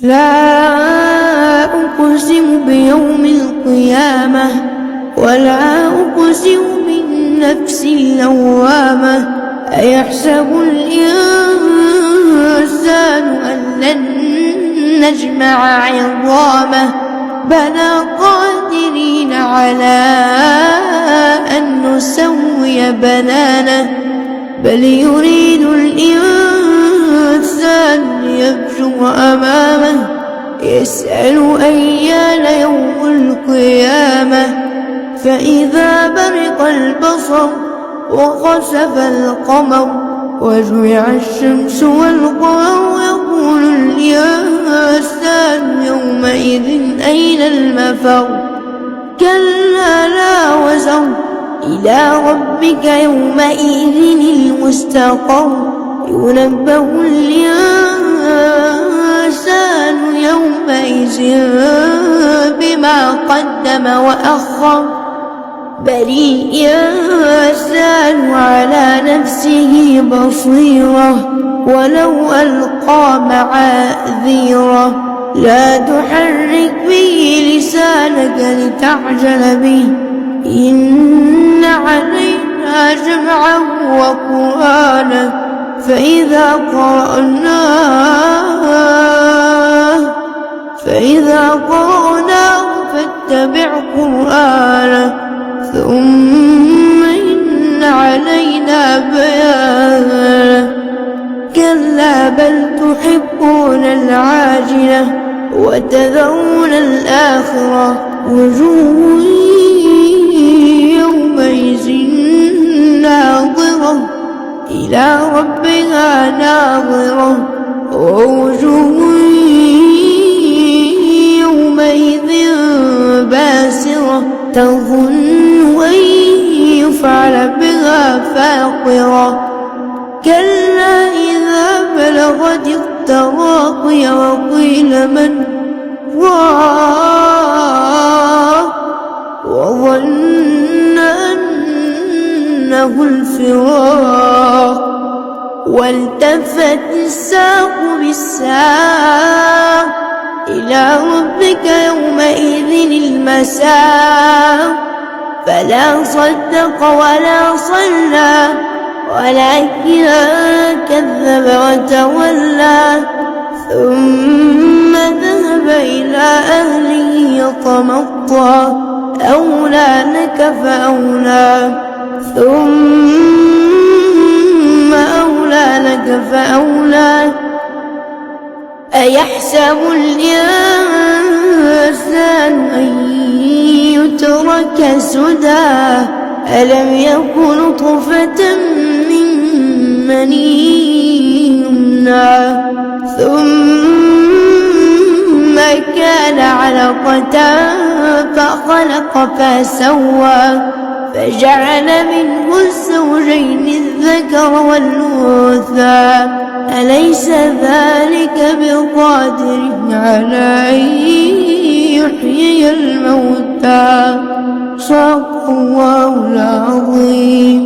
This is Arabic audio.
لا أقسم بيوم القيامة ولا أقسم بالنفس اللوامة. أيحسب الإنسان أن لن نجمع عظامه بلى قادرين على أن نسوي بنانه بل يريد الإنسان ليفجر أمامه يسأل أيان يوم القيامة. فإذا برق البصر وخسف القمر وجمع الشمس والقمر يقول الإنسان يومئذ أين المفر كلا لا وزر إلى ربك يومئذ المستقر ينبأ الإنسان يومئذ بما قدم وأخر بل الإنسان على نفسه بصيرة ولو ألقى معاذيره. لا تحرك به لسانك لتعجل به إن علينا جمعه وقرآنه فإذا قرأناه فاتبع قرآنه ثم إن علينا بيانه. كلا بل تحبون العاجلة وتذرون الآخرة وجوه يومئذ ناظرة إلى ربها ناظرة ووجوه يومئذ باسرة تظن أن يفعل بها فاقرة. كلا إذا بلغت التراقي وقيل من راق وظن أنه الفراق والتفت الساق بالساق إلى ربك يومئذ المساق. فلا صدق ولا صلى ولكن كذب وتولى ثم ذهب إلى أهله يتمطى أولى لك فأولى ثم أولى لك فأولى. أيحسب الإنسان أن يترك سدى ألم يكن نطفة من مني يمنى ثم كان علقة فخلق فسوى فجعل منه الزوجين الذكر والأنثى أليس ذلك بقادر على أن يحيي الموتى صدق الله العظيم.